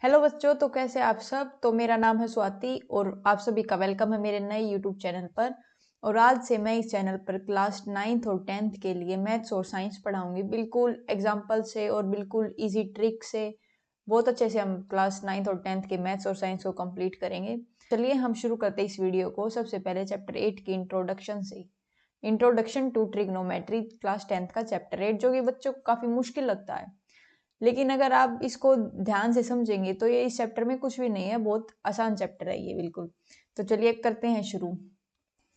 Hello बच्चों, तो कैसे आप सब। तो मेरा नाम है स्वाति और आप सभी का वेलकम है मेरे नए यूट्यूब चैनल पर। और आज से मैं इस चैनल पर क्लास 9th और 10th के लिए मैथ्स और साइंस पढ़ाऊंगी, बिल्कुल एग्जाम्पल से और बिल्कुल इजी ट्रिक से। बहुत अच्छे से हम क्लास 9th और 10th के मैथ्स और साइंस को कंप्लीट करेंगे। चलिए हम शुरू करते हैं इस वीडियो को सबसे पहले चैप्टर 8 की इंट्रोडक्शन से। Introduction to trigonometry, class 10th का चैप्टर 8, जो कि बच्चों को काफी मुश्किल लगता है, लेकिन अगर आप इसको ध्यान से समझेंगे तो ये इस चैप्टर में कुछ भी नहीं है, बहुत आसान चैप्टर है ये बिल्कुल। तो चलिए करते हैं शुरू।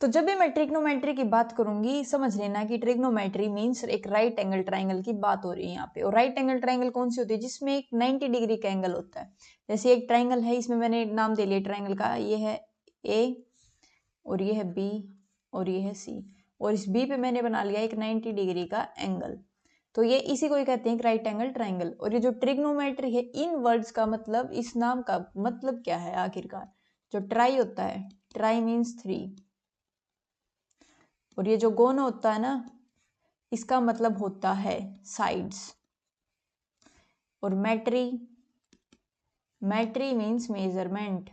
तो जब भी मैं ट्रिग्नोमेट्री की बात करूंगी, समझ लेना कि ट्रिग्नोमेट्री मींस एक राइट एंगल ट्राइंगल की बात हो रही है यहाँ पे। और राइट एंगल ट्राइंगल कौन सी होती है? जिसमें एक 90 डिग्री का एंगल होता है। जैसे एक ट्राइंगल है, इसमें मैंने नाम दे लिया ट्राइंगल का, ये है ए और ये है बी और ये है सी, और इस बी पे मैंने बना लिया एक 90 डिग्री का एंगल। तो ये इसी को ही कहते हैं राइट एंगल ट्राइंगल। और ये जो ट्रिग्नोमेट्री है, इन वर्ड्स का मतलब, इस नाम का मतलब क्या है आखिरकार? जो ट्राई होता है, ट्राई मीन्स 3, और ये जो गोन होता है ना, इसका मतलब होता है साइड्स। और मैट्री, मैट्री मीन्स मेजरमेंट।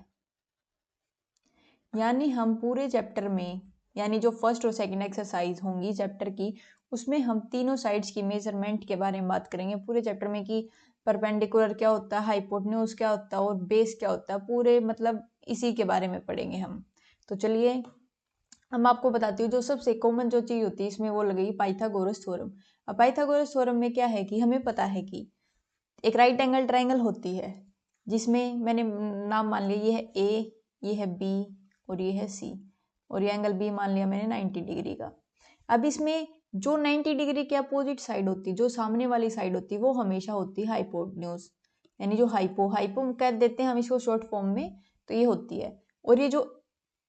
यानी हम पूरे चैप्टर में, यानी जो फर्स्ट और सेकंड एक्सरसाइज होंगी चैप्टर की, उसमें हम तीनों साइड्स की मेजरमेंट के बारे में बात करेंगे पूरे चैप्टर में, कि परपेंडिकुलर क्या होता है, हाइपोटेन्यूज क्या होता है और बेस क्या होता है, पूरे मतलब इसी के बारे में पढ़ेंगे हम। तो चलिए हम आपको बताती हूँ, जो सबसे कॉमन जो चीज होती है इसमें वो लगेगी पाइथागोरस थ्योरम। अब पाइथागोरस थ्योरम में क्या है कि हमें पता है कि एक राइट एंगल ट्राइंगल होती है, जिसमें मैंने नाम मान लिया ये है ए, ये है बी और ये है सी, और ये एंगल बी मान लिया मैंने 90 डिग्री का। अब इसमें जो 90 डिग्री के अपोजिट साइड होती है, जो सामने वाली साइड होती है, वो हमेशा होती है हाइपोटेन्यूज, यानी जो हाइपो हाइपो कह देते हैं हम इसको शॉर्ट फॉर्म में। तो ये होती है। और ये जो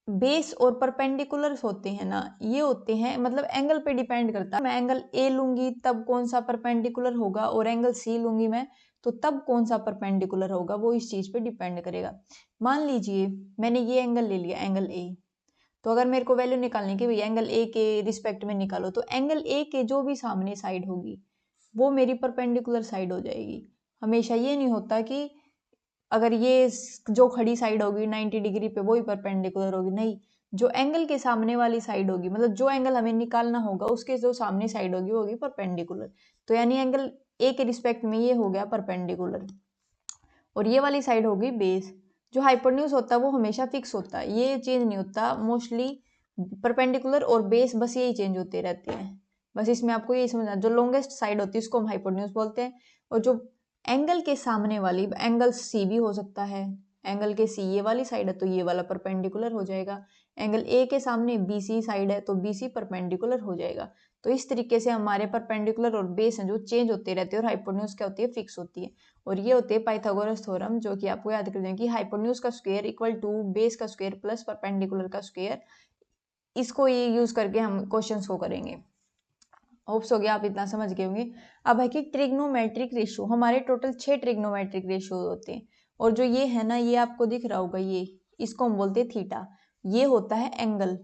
बेस और परपेंडिकुलर होते हैं ना, ये होते हैं मतलब एंगल पे डिपेंड करता है। मैं एंगल ए लूंगी तब कौन सा परपेंडिकुलर होगा, और एंगल सी लूंगी मैं तो तब कौन सा परपेंडिकुलर होगा, वो इस चीज पे डिपेंड करेगा। मान लीजिए मैंने ये एंगल ले लिया, एंगल ए। तो अगर मेरे को वैल्यू निकालनी कि भैया एंगल ए के रिस्पेक्ट में निकालो, तो एंगल ए के जो भी सामने साइड होगी वो मेरी परपेंडिकुलर साइड हो जाएगी। हमेशा ये नहीं होता कि अगर ये जो खड़ी साइड होगी 90 डिग्री पे वही परपेंडिकुलर होगी, नहीं। जो एंगल के सामने वाली साइड होगी, मतलब जो एंगल हमें निकालना होगा उसके जो सामने साइड होगी वो होगी परपेंडिकुलर। तो यानी एंगल ए के रिस्पेक्ट में ये हो गया परपेंडिकुलर, और ये वाली साइड होगी बेस। जो हाइपोटेन्यूज होता है वो हमेशा फिक्स होता है, ये चेंज नहीं होता मोस्टली। परपेंडिकुलर और बेस बस यही चेंज होते रहते हैं। बस इसमें आपको यही समझना, जो लॉन्गेस्ट साइड होती है उसको हम हाइपोटेन्यूज बोलते हैं। और जो एंगल के सामने वाली, एंगल सी भी हो सकता है, एंगल के सी ये वाली साइड है तो ये वाला परपेंडिकुलर हो जाएगा। एंगल ए के सामने बी सी साइड है तो बी सी परपेंडिकुलर हो जाएगा। तो इस तरीके से हमारे परपेंडिकुलर और बेस हैं जो चेंज होते रहते हैं, और हाइपोटेन्यूज क्या होती है? फिक्स होती है। और ये होते हैं पाइथागोरस थ्योरम, जो कि आपको याद कर दें कि हाइपोटेन्यूज का स्क्वायर इक्वल टू बेस का स्क्वायर प्लस परपेंडिकुलर का स्क्वायर। इसको ये यूज करके हम क्वेश्चंस को करेंगे। होप्स हो गया आप इतना समझ गए होंगे। अब है कि ट्रिग्नोमेट्रिक रेशियो, हमारे टोटल 6 ट्रिग्नोमेट्रिक रेशियो होते हैं। और जो ये है ना, ये आपको दिख रहा होगा, ये इसको हम बोलते हैं थीटा। ये होता है एंगल,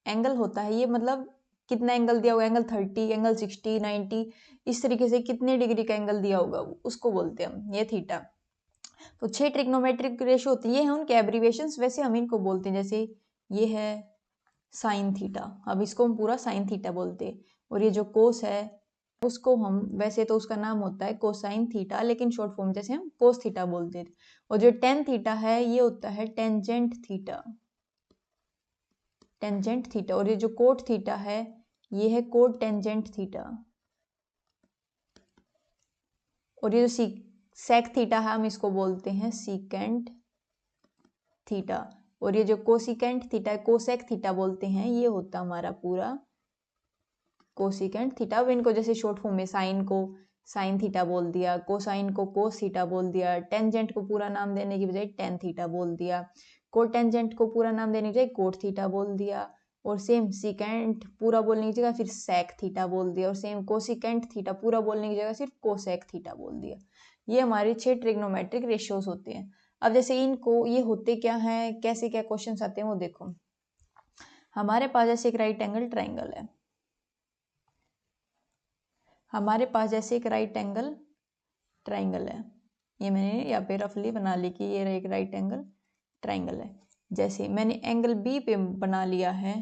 एंगल होता है ये, मतलब कितना एंगल दिया होगा, एंगल 30, एंगल 60, 90, इस तरीके से कितने डिग्री का एंगल दिया होगा उसको बोलते हैं हम, ये थीटा। तो 6 ट्रिग्नोमेट्रिक रेशियो होती है, ये है उनके एब्रीविएशन, वैसे हम इनको बोलते हैं। जैसे ये है साइन थीटा, अब इसको हम पूरा साइन थीटा बोलते हैं। और ये जो कोस है उसको हम, वैसे तो उसका नाम होता है कोसाइन थीटा, लेकिन शॉर्ट फॉर्म जैसे हम कोस थीटा बोलते हैं। और जो टेन थीटा है ये होता है टेंजेंट थीटा, टेंजेंट थीटा। और ये जो कोट थीटा है ये है कोट टेंजेंट थीटा। और ये जो सेक थीटा है हम इसको बोलते हैं सीकेंट थीटा। और ये जो कोसिकेंट थीटा है, कोसेक थीटा बोलते हैं, ये होता हमारा पूरा कोसिकेंट थीटा। अब इनको जैसे शॉर्ट फॉर्म में साइन को साइन थीटा बोल दिया, कोसाइन को कोस थीटा बोल दिया, टेंजेंट को पूरा नाम देने की बजाय टेन थीटा बोल दिया, कोटेंजेंट को पूरा नाम देने की बजाय कोट थीटा बोल दिया, और सेम सिकेंट पूरा बोलने की जगह फिर सेक थीटा बोल दिया, और सेम कोसिकेंट थीटा पूरा बोलने की जगह सिर्फ कोसेक थीटा बोल दिया। ये हमारे 6 ट्रिग्नोमेट्रिक रेशियोज होते हैं। अब जैसे इनको, ये होते क्या हैं, कैसे क्या क्वेश्चन आते हैं वो देखो। हमारे पास जैसे एक राइट एंगल ट्राइंगल है, हमारे पास जैसे एक राइट एंगल ट्राइंगल है, ये मैंने यहाँ पे रफली बना ली कि ये एक राइट एंगल ट्राइंगल है। जैसे मैंने एंगल बी पे बना लिया है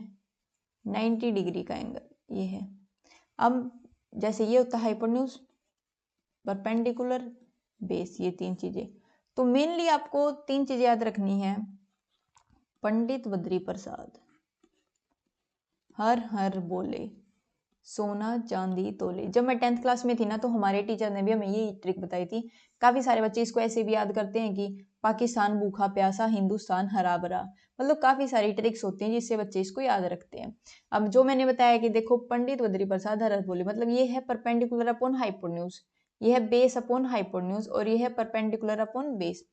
90 डिग्री का एंगल, ये है। अब जैसे ये होता है हाइपोटेन्यूज, परपेंडिकुलर, बेस, ये तीन चीजें। तो मेनली आपको तीन चीजें याद रखनी है। पंडित बद्री प्रसाद हर हर बोले, सोना चांदी तोले। जब मैं 10th क्लास में थी ना, तो हमारे टीचर ने भी हमें ये ट्रिक बताई थी। काफी सारे बच्चे इसको ऐसे भी याद करते हैं कि पाकिस्तान भूखा प्यासा, हिंदुस्तान हरा भरा। मतलब काफी सारी ट्रिक्स होती हैं जिससे बच्चे इसको याद रखते हैं। अब जो मैंने बताया कि देखो, पंडित बद्री प्रसाद हर हर बोले, मतलब ये है परपेंडिकुलर अपॉन हाइपोटेन्यूज, ये है बेस अपॉन हाइपोटेन्यूज, और ये है परपेंडिकुलर अपॉन बेस।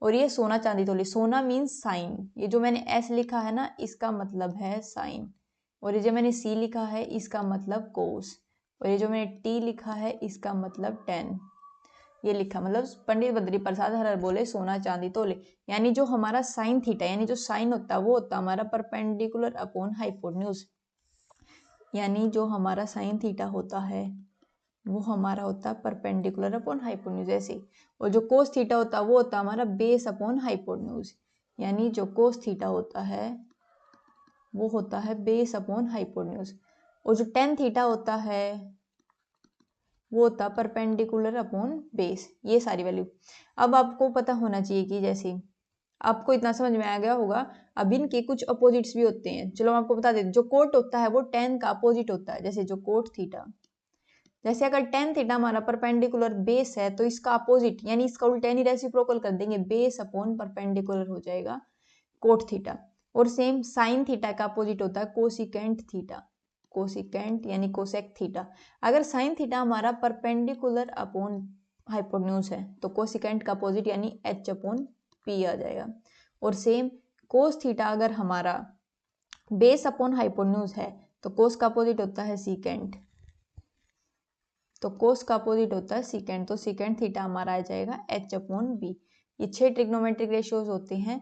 और ये सोना चांदी तोले, सोना मीन्स साइन, ये जो मैंने एस लिखा है ना, इसका मतलब है साइन। और ये जो मैंने सी लिखा है इसका मतलब कोस, और ये जो मैंने टी लिखा है इसका मतलब टेन। ये लिखा, मतलब पंडित बद्री प्रसाद हर हर बोले, सोना चांदी तोले। यानी जो हमारा साइन थीटा, यानी जो साइन होता है वो होता है हमारा परपेंडिकुलर अपॉन हाइपोटेन्यूज। यानी जो हमारा साइन थीटा होता है वो हमारा होता है परपेंडिकुलर अपॉन हाइपोटेन्यूज ऐसे। और जो कोस थीटा होता है वो होता है हमारा बेस अपॉन हाइपोटेन्यूज। यानी जो कोस थीटा होता है वो होता है बेस अपॉन हाइपोटेन्यूज। और जो टेन थीटा होता है वो होता है परपेंडिकुलर अपॉन बेस। ये सारी वैल्यू अब आपको पता होना चाहिए कि जैसे आपको इतना समझ में आ गया होगा। अब इनके कुछ अपोजिट्स भी होते हैं, चलो मैं आपको बता देती हूँ। जो कोट होता है वो टेन का अपोजिट होता है। जैसे जो कोट थीटा, जैसे अगर टेन थीटा हमारा परपेंडिकुलर बेस है तो इसका अपोजिट यानी इसका उल्टा यानी रेसिप्रोकल कर देंगे, बेस अपॉन परपेंडिकुलर हो जाएगा कोट थीटा। और सेम साइन थीटा का अपोजिट होता है कोसिकेंट थीटा, कोसिकेंट यानी कोसेक थीटा। अगर साइन थीटा हमारा परपेंडिकुलर अपॉन हाइपोटेन्यूज है तो कोसिकेंट का अपोजिट यानी एच अपॉन पी आ जाएगा। और सेम कोस थीटा अगर हमारा बेस अपॉन हाइपोटेन्यूज है तो कोस का अपोजिट होता है सीकेंट, तो कोस का अपोजिट होता है सीकेंट, तो सीकेंट थीटा हमारा आ जाएगा एच अपॉन बी। ये 6 ट्रिग्नोमेट्रिक रेशियोज होते हैं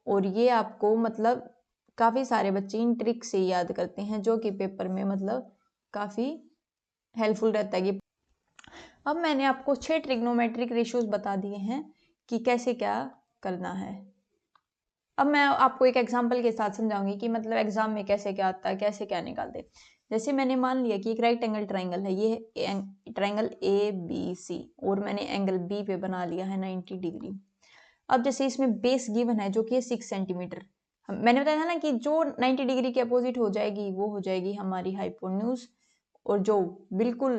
और ये आपको मतलब काफ़ी सारे बच्चे इन ट्रिक से याद करते हैं, जो कि पेपर में मतलब काफ़ी हेल्पफुल रहता है। अब मैंने आपको 6 ट्रिग्नोमेट्रिक रेशियोज बता दिए हैं कि कैसे क्या करना है। अब मैं आपको एक एग्जांपल के साथ समझाऊंगी कि मतलब एग्जाम में कैसे क्या आता है, कैसे क्या निकालते। जैसे मैंने मान लिया कि एक राइट एंगल ट्राइंगल है, ये ट्राइंगल ए बी सी, और मैंने एंगल बी पे बना लिया है 90 डिग्री। अब जैसे इसमें बेस गिवन है जो कि 6 सेंटीमीटर, मैंने बताया था ना कि जो 90 डिग्री के अपोजिट हो जाएगी वो हो जाएगी हमारी हाइपोटेन्यूज। और जो बिल्कुल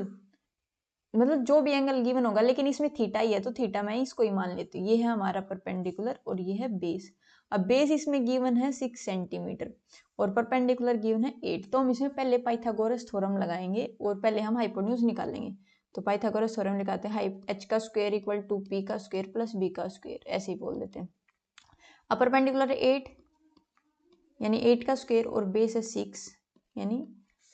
मतलब जो भी एंगल गिवन होगा, लेकिन इसमें थीटा ही है तो थीटा मैं इसको ही मान लेती हूँ। ये है हमारा परपेंडिकुलर और ये है बेस। अब बेस इसमें गिवन है 6 सेंटीमीटर और परपेंडिकुलर गिवन है 8। तो हम इसमें पहले पाइथागोरस थ्योरम लगाएंगे और पहले हम हाइपोटेन्यूज निकालेंगे। तो पाइथागोरस थ्योरम लगाते हैं, एच का स्क्वायर इक्वल टू पी का स्क्वायर प्लस बी का स्क्वायर, ऐसे ही बोल देते हैं। अब परपेंडिकुलर 8 यानी 8 का स्क्वायर और बेस है 6 यानी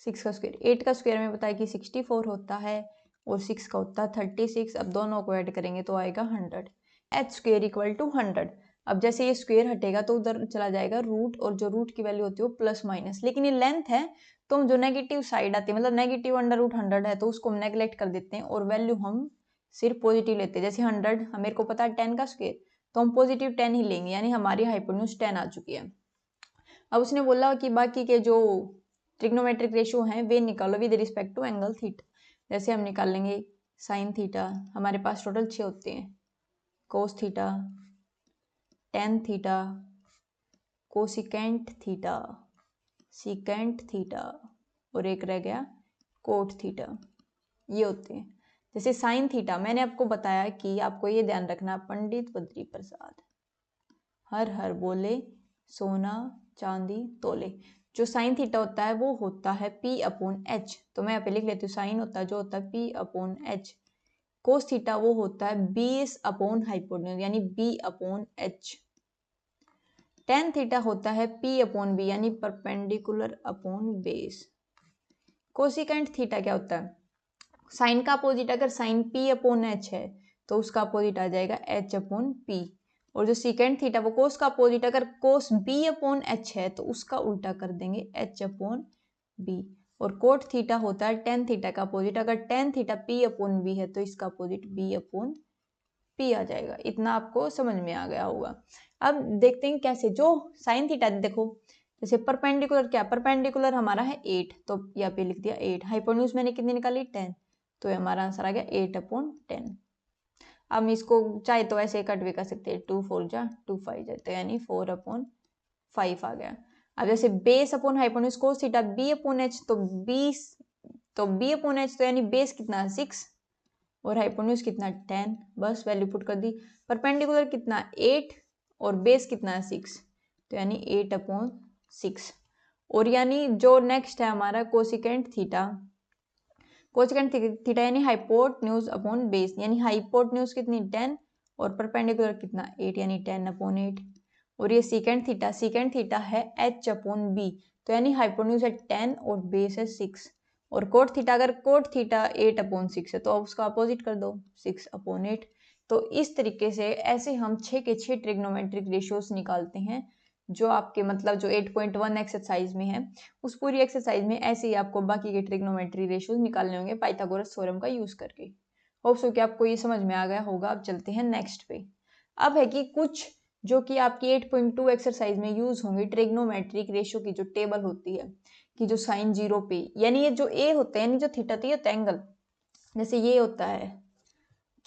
6 का स्क्वायर। 8 का स्क्वायर में बताया कि 64 होता है और 6 का होता है 36। अब दोनों को ऐड करेंगे तो आएगा 100। H square equal to 100। अब जैसे ये स्क्वायर हटेगा तो उधर चला जाएगा रूट, और जो रूट की वैल्यू होती है वो प्लस माइनस, लेकिन ये लेंथ है तो जो नेगेटिव साइड आती है मतलब नेगेटिव अंडर रूट 100 है तो उसको हम नेगलेक्ट कर देते हैं और वैल्यू हम सिर्फ पॉजिटिव लेते हैं। जैसे 100 मेरे को पता है 10 का स्क्वायर, तो हम पॉजिटिव 10 ही लेंगे, यानी हमारी हाइपोटेन्यूज 10 आ चुकी है। अब उसने बोला कि बाकी के जो ट्रिग्नोमेट्रिक रेशियो हैं वे निकालो with respect to angle theta. जैसे हम निकाल लेंगे साइन थीटा, हमारे पास टोटल 6 होते हैं, cos theta, tan theta, cosecant theta, secant theta और एक रह गया कोट थीटा, ये होते हैं। जैसे साइन थीटा मैंने आपको बताया कि आपको ये ध्यान रखना, पंडित बद्री प्रसाद हर हर बोले, सोना चांदी तोले। जो साइन थीटा होता है वो होता है P अपॉन एच, तो मैं यहाँ पे लिख लेती हूँ साइन होता है जो होता है P upon H. Cos theta वो होता है बेस अपॉन हाइपोटेन्यूज यानी B upon H. Tan theta होता है P अपॉन बी यानी perpendicular upon base. Cosecant theta क्या होता है, साइन का अपोजिट अगर साइन P अपॉन एच है तो उसका अपोजिट आ जाएगा H अपॉन P। और जो सीकेंट थीटा वो कोस का अपोजिट अगर कोस B अपॉन एच है तो उसका उल्टा कर देंगे H अपॉन B। और कोट थीटा होता है टेन थीटा का अपोजिट, अगर tan theta P upon B है तो इसका अपोजिट B अपॉन p आ जाएगा। इतना आपको समझ में आ गया होगा। अब देखते हैं कैसे। जो साइन थीटा देखो, जैसे परपेंडिकुलर, क्या परपेंडिकुलर हमारा है 8, तो यहाँ पे लिख दिया 8। हाइपोटेन्यूज मैंने कितनी निकाली 10, तो ये हमारा आंसर आ गया 8/10। अब इसको चाहे तो ऐसे कट भी कर सकते हैं, 2 4 जा 2 5 जा, तो यानी 4/5 आ गया। अब जैसे base upon hypotenuse cos theta b/h, तो b/h तो यानी बेस कितना 6 और हाइपोटेन्यूज कितना 10, बस वैल्यू पुट कर दी। परपेंडिकुलर कितना 8 और बेस कितना 6, तो यानी 8/6। और यानी जो नेक्स्ट है हमारा कोसिकेंट थीटा, कोसिकेंट थीटा यानी हाइपोटेन्यूज अपॉन बेस, यानी हाइपोटेन्यूज कितनी 10 और परपेंडिकुलर कितना 8, यानी 10/8। और ये सीकेंट थीटा है h/b, तो यानी हाइपोटेन्यूज है 10 और बेस है 6। और कोट थीटा, अगर कोट थीटा 8/6 है तो उसका अपोजिट कर दो 6/8। तो इस तरीके से ऐसे हम 6 के 6 ट्रिग्नोमेट्रिक रेशियोज निकालते हैं, जो आपके मतलब जो 8.1 एक्सरसाइज में है, उस पूरी एक्सरसाइज में ऐसे ही आपको बाकी के ट्रिग्नोमेट्री रेशियोज निकालने होंगे पाइथागोरस थ्योरम का यूज करके। होप सो कि आपको ये समझ में आ गया होगा। अब चलते हैं नेक्स्ट पे। अब है कि कुछ जो कि आपकी 8.2 एक्सरसाइज में यूज होंगे ट्रिग्नोमेट्रिक रेशियो की जो टेबल होती है, कि जो साइन 0 पे, यानी ये जो ए होता है, यानी जो थीटा थी होता है एंगल, जैसे ये होता है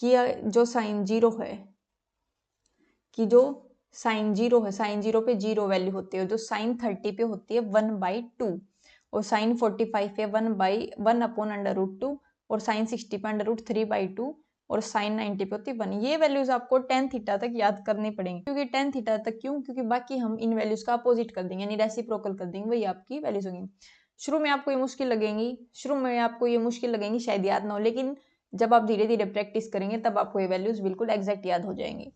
कि जो साइन 0 है, कि जो साइन 0 है, साइन 0 पे 0 वैल्यू होती है, जो साइन 30 पे होती है 1/2, और साइन 45 पे 1/1/√2, और साइन 60 पे √3/2, और साइन 90 पे होती है 1। ये वैल्यूज आपको टेन थीटा तक याद करनी पड़ेंगी, क्योंकि टेन थीटा तक क्यों, क्योंकि बाकी हम इन वैल्यूज का अपोजिट कर देंगे, यानी रेसिप्रोकल कर देंगे, वही आपकी वैल्यूज होंगी। शुरू में आपको ये मुश्किल लगेंगी, शायद याद ना हो, लेकिन जब आप धीरे धीरे प्रैक्टिस करेंगे तब आपको ये वैल्यूज बिल्कुल एग्जैक्ट याद हो जाएंगी।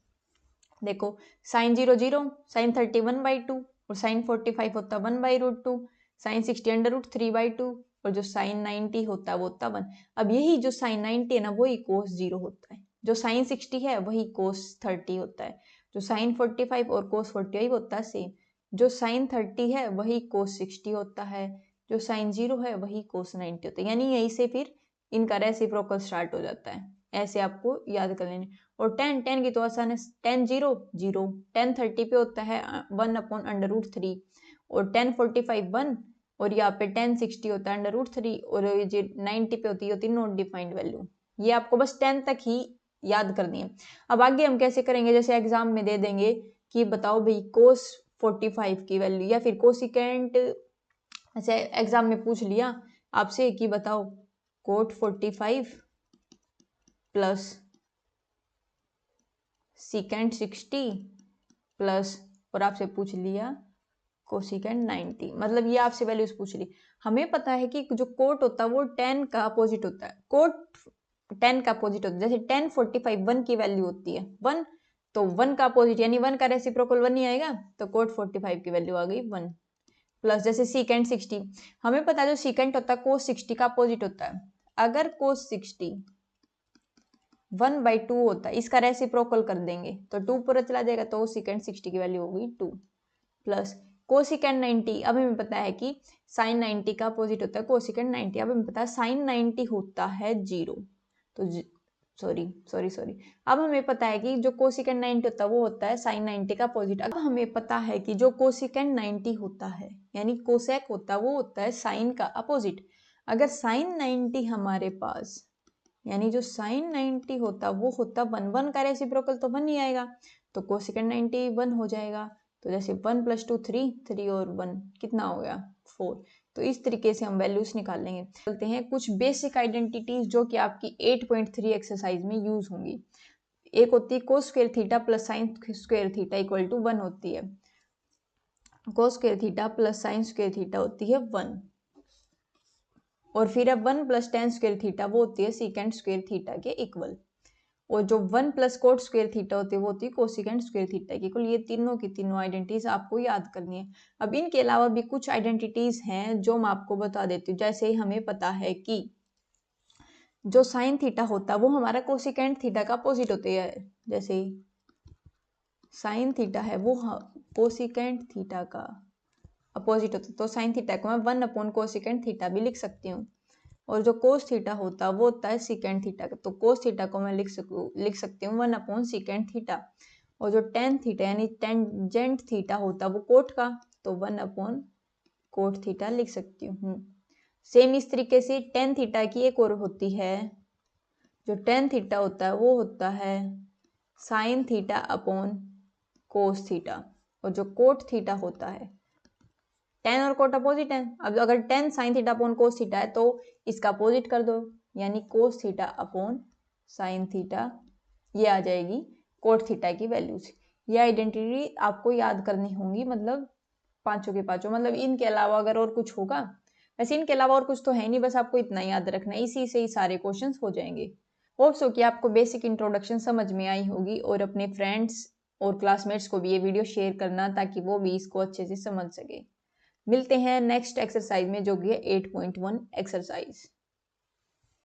देखो, साइन 0 0, साइन 30 1/2, और साइन 45 होता 1/√2, साइन 60 √3/2, और जो साइन 90 होता है वो होता 1। अब यही जो साइन 90 है ना, वही कोस 0 होता है। जो साइन 60 है वही कोस 30 होता है। जो साइन 45 और कोस 45 होता है सेम। जो साइन 30 है वही कोस 60 होता है। जो साइन 0 है वही कोस 90 होता है। यानी यही से फिर इनका रेसिप्रोकल स्टार्ट हो जाता है। ऐसे आपको याद कर लेने। और टेन की तो आसान है, 10 0 0, 10 30 पे होता है 1/√3, और 10 45 1, और यहाँ पे 10 60 होता है √3, और ये 90 पे होती है नॉट डिफाइंड वैल्यू। ये आपको बस 10 तक ही याद करनी है। अब आगे हम कैसे करेंगे, जैसे एग्जाम में दे देंगे कि बताओ भाई कोस 45 की वैल्यू, या फिर कोसिकेंट, ऐसे एग्जाम में पूछ लिया आपसे कि बताओ कोट 45 प्लस सीकेंट 60 प्लस, और आपसे पूछ लिया कोसिकेंट 90, मतलब ये आपसे वैल्यूज पूछ ली। हमें पता है कि जो कोट होता है वो 10 का अपोजिट होता है। कोट 10 का अपोजिट होता है। जैसे 10 45 1 की वैल्यू होती है 1, तो 1 का अपोजिट यानी 1 का रेसिप्रोकल 1 ही आएगा, तो कोट 45 की वैल्यू आ गई 1। प्लस जैसे सीकेंट 60, हमें पता है जो सीकेंट होता है कोस 60 का अपोजिट होता है। अगर कोस 60 1/2 होता है, इसका रेसिप्रोकल कर देंगे तो 2 पूरा चला जाएगा, तो सीकेंट 60 की वैल्यू होगी 2। प्लस कोसिकेंट 90, अब हमें पता है कि साइन 90 का अपोजिट होता है कोसिकेंट 90। अब हमें पता है साइन 90 होता है 0, तो सॉरी अब हमें पता है कि जो कोसिकेंट 90 होता है वो होता है साइन 90 का अपोजिट। अब हमें पता है कि जो कोसिकेंट 90 होता है यानी कोसेक होता है वो होता है साइन का अपोजिट। अगर साइन 90 हमारे पास, यानी जो साइन 90 होता वो होता 1 का रेसिप्रोकल तो 1 ही आएगा, तो कोसिकेंट 90 1 हो जाएगा। तो जैसे 1 + 2 3 और 1 कितना हो गया 4। तो इस तरीके से हम वैल्यूज निकाल लेंगे। चलते हैं कुछ बेसिक आइडेंटिटीज जो कि आपकी 8.3 एक्सरसाइज में यूज होंगी। एक होती है cos square theta plus sine square theta equal to 1 होती है। Cos square theta plus sine square theta होती है 1, और फिर अब 1 + tan स्क्वायर थीटा वो होती है सीकेंट स्क्वायर थीटा के इक्वल, और जो 1 + कोट स्क्वायर थीटा होती है वो होती है कोसिकेंट स्क्वायर थीटा की। कुल ये तीनों की तीनों आइडेंटिटीज आपको याद करनी है। अब इनके अलावा भी कुछ आइडेंटिटीज हैं जो मैं आपको बता देती हूँ। जैसे हमें पता है कि जो साइन थीटा होता है वो हमारा कोसिकेंट थीटा का अपोजिट होती है। जैसे साइन थीटा है वो कोसिकेंट थीटा का अपोजिट होता है, तो साइन थीटा को मैं 1/कोसिकेंट थीटा भी लिख सकती हूँ। और जो कोस थीटा होता है वो होता है सीकेंट थीटा। तो कोस थीटा को मैं लिख सकती हूँ 1/सीकेंट थीटा। और जो टेन थीटा यानी टेंजेंट थीटा होता है वो कोट का, तो 1/कोट थीटा लिख सकती हूँ। सेम इस तरीके से टेन थीटा की एक और होती है, जो टेन थीटा होता है वो होता है sine theta upon cos theta. और जो कोट थीटा होता है, टेन और कोट अपोजिट है। अब अगर ten sine theta upon cos theta है तो इसका अपोजिट कर दो, यानी cos theta upon sine theta, ये आ जाएगी कोट थीटा की वैल्यूज। ये आइडेंटिटी आपको याद करनी होंगी, मतलब पांचों के पांचों, मतलब इनके अलावा अगर और कुछ होगा, वैसे इनके अलावा और कुछ तो है नहीं, बस आपको इतना याद रखना है, इसी से ही सारे क्वेश्चंस हो जाएंगे। होप सो कि आपको बेसिक इंट्रोडक्शन समझ में आई होगी, और अपने फ्रेंड्स और क्लासमेट्स को भी ये वीडियो शेयर करना ताकि वो भी इसको अच्छे से समझ सके। मिलते हैं नेक्स्ट एक्सरसाइज में, जो कि है 8.1 एक्सरसाइज।